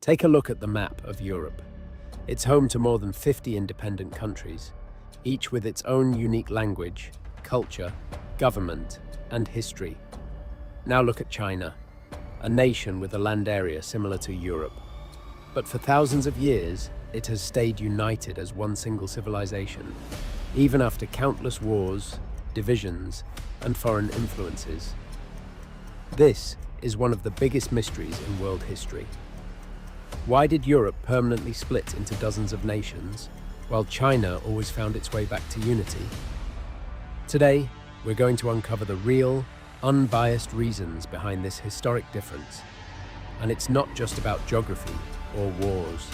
Take a look at the map of Europe. It's home to more than 50 independent countries, each with its own unique language, culture, government, and history. Now look at China, a nation with a land area similar to Europe. But for thousands of years, it has stayed united as one single civilization, even after countless wars, divisions, and foreign influences. This is one of the biggest mysteries in world history. Why did Europe permanently split into dozens of nations, while China always found its way back to unity? Today, we're going to uncover the real, unbiased reasons behind this historic difference. And it's not just about geography or wars.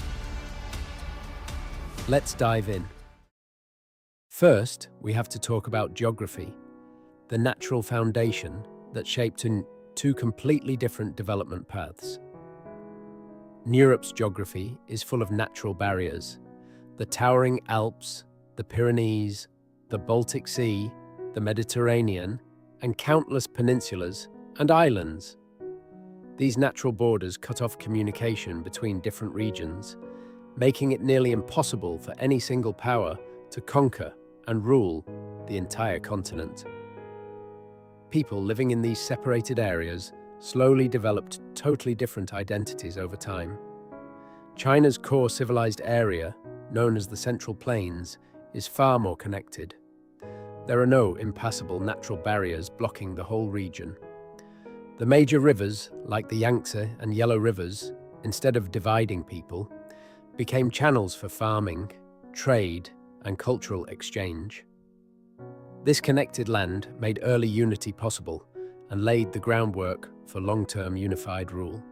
Let's dive in. First, we have to talk about geography, the natural foundation that shaped two completely different development paths. Europe's geography is full of natural barriers. The towering Alps, the Pyrenees, the Baltic Sea, the Mediterranean, and countless peninsulas and islands. These natural borders cut off communication between different regions, making it nearly impossible for any single power to conquer and rule the entire continent. People living in these separated areas slowly developed totally different identities over time. China's core civilized area, known as the Central Plains, is far more connected. There are no impassable natural barriers blocking the whole region. The major rivers, like the Yangtze and Yellow Rivers, instead of dividing people, became channels for farming, trade, and cultural exchange. This connected land made early unity possible and laid the groundwork for long-term unified rule.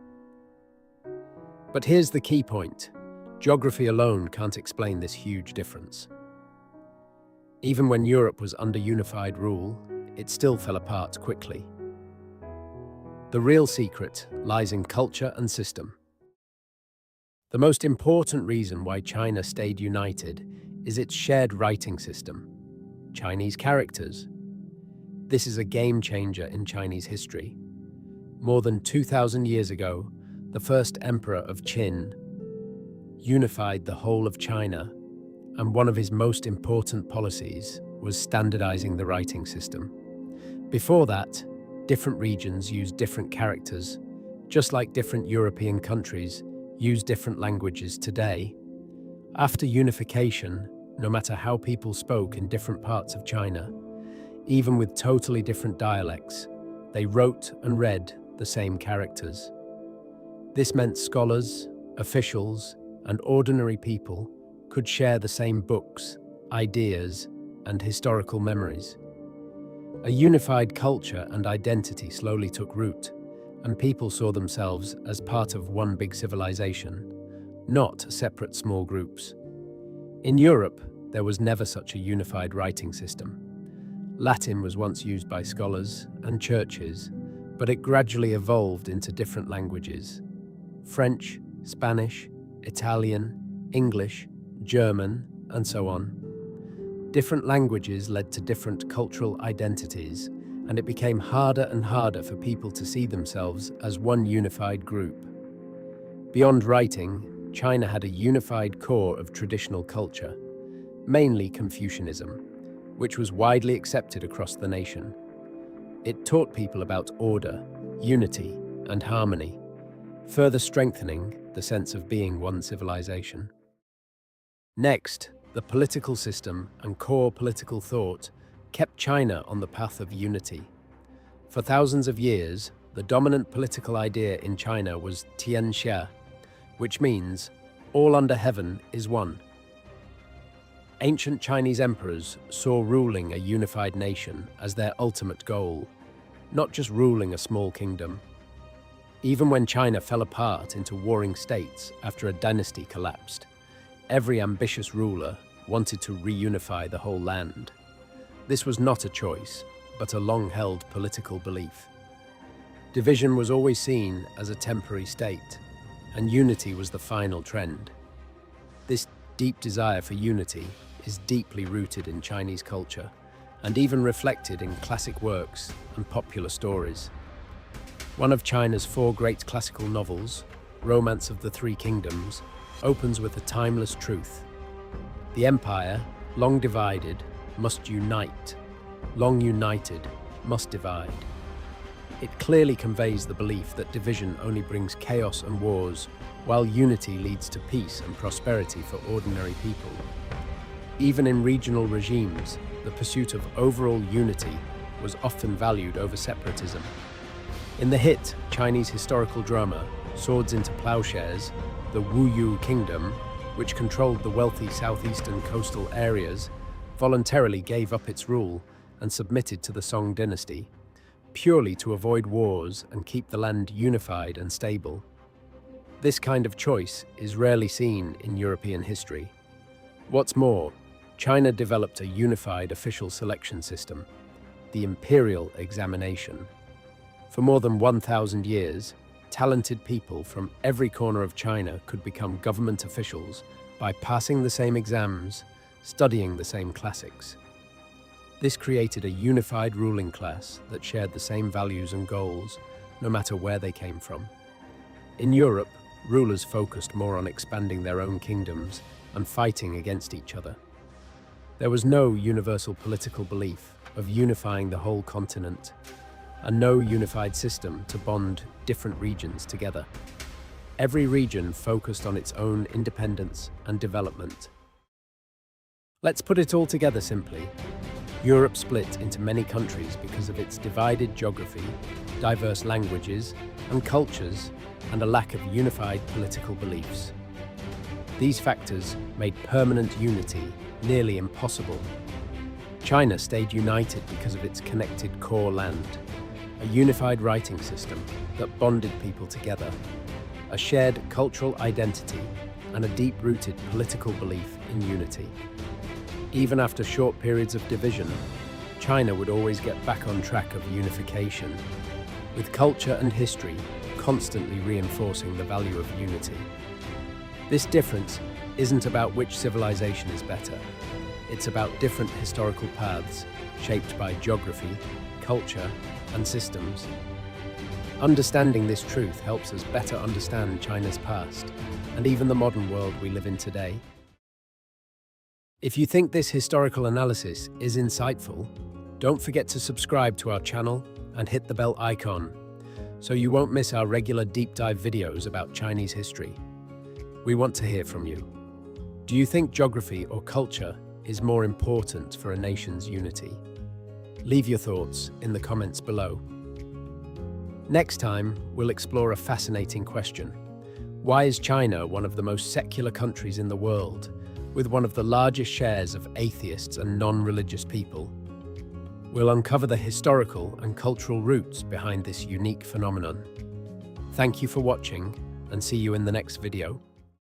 But here's the key point. Geography alone can't explain this huge difference. Even when Europe was under unified rule, it still fell apart quickly. The real secret lies in culture and system. The most important reason why China stayed united is its shared writing system, Chinese characters. This is a game changer in Chinese history. More than 2,000 years ago, the first emperor of Qin unified the whole of China, and one of his most important policies was standardizing the writing system. Before that, different regions used different characters, just like different European countries use different languages today. After unification, no matter how people spoke in different parts of China, even with totally different dialects, they wrote and read the same characters. This meant scholars, officials, and ordinary people could share the same books, ideas, and historical memories. A unified culture and identity slowly took root, and people saw themselves as part of one big civilization, not separate small groups. In Europe, there was never such a unified writing system. Latin was once used by scholars and churches, but it gradually evolved into different languages. French, Spanish, Italian, English, German, and so on. Different languages led to different cultural identities, and it became harder and harder for people to see themselves as one unified group. Beyond writing, China had a unified core of traditional culture, mainly Confucianism, which was widely accepted across the nation. It taught people about order, unity, and harmony, further strengthening the sense of being one civilization. Next, the political system and core political thought kept China on the path of unity. For thousands of years, the dominant political idea in China was Tianxia, which means all under heaven is one. Ancient Chinese emperors saw ruling a unified nation as their ultimate goal, not just ruling a small kingdom. Even when China fell apart into warring states after a dynasty collapsed, every ambitious ruler wanted to reunify the whole land. This was not a choice, but a long-held political belief. Division was always seen as a temporary state, and unity was the final trend. This deep desire for unity is deeply rooted in Chinese culture, and even reflected in classic works and popular stories. One of China's 4 great classical novels, romance of the Three Kingdoms, opens with a timeless truth. The empire, long divided, must unite. Long united, must divide. It clearly conveys the belief that division only brings chaos and wars, while unity leads to peace and prosperity for ordinary people. Even in regional regimes, the pursuit of overall unity was often valued over separatism. In the hit Chinese historical drama, Swords into Plowshares, the Wuyue Kingdom, which controlled the wealthy southeastern coastal areas, voluntarily gave up its rule and submitted to the Song dynasty, purely to avoid wars and keep the land unified and stable. This kind of choice is rarely seen in European history. What's more, China developed a unified official selection system, the imperial examination. For more than 1,000 years, talented people from every corner of China could become government officials by passing the same exams, studying the same classics. This created a unified ruling class that shared the same values and goals, no matter where they came from. In Europe, rulers focused more on expanding their own kingdoms and fighting against each other. There was no universal political belief of unifying the whole continent, and no unified system to bond different regions together. Every region focused on its own independence and development. Let's put it all together simply. Europe split into many countries because of its divided geography, diverse languages and cultures, and a lack of unified political beliefs. These factors made permanent unity nearly impossible. China stayed united because of its connected core land, a unified writing system that bonded people together, a shared cultural identity, and a deep-rooted political belief in unity. Even after short periods of division, China would always get back on track of unification, with culture and history constantly reinforcing the value of unity. This difference isn't about which civilization is better. It's about different historical paths shaped by geography, culture, and systems. Understanding this truth helps us better understand China's past and even the modern world we live in today. If you think this historical analysis is insightful, don't forget to subscribe to our channel and hit the bell icon so you won't miss our regular deep dive videos about Chinese history. We want to hear from you. Do you think geography or culture is more important for a nation's unity? Leave your thoughts in the comments below. Next time, we'll explore a fascinating question. Why is China one of the most secular countries in the world, with one of the largest shares of atheists and non-religious people? We'll uncover the historical and cultural roots behind this unique phenomenon. Thank you for watching, and see you in the next video.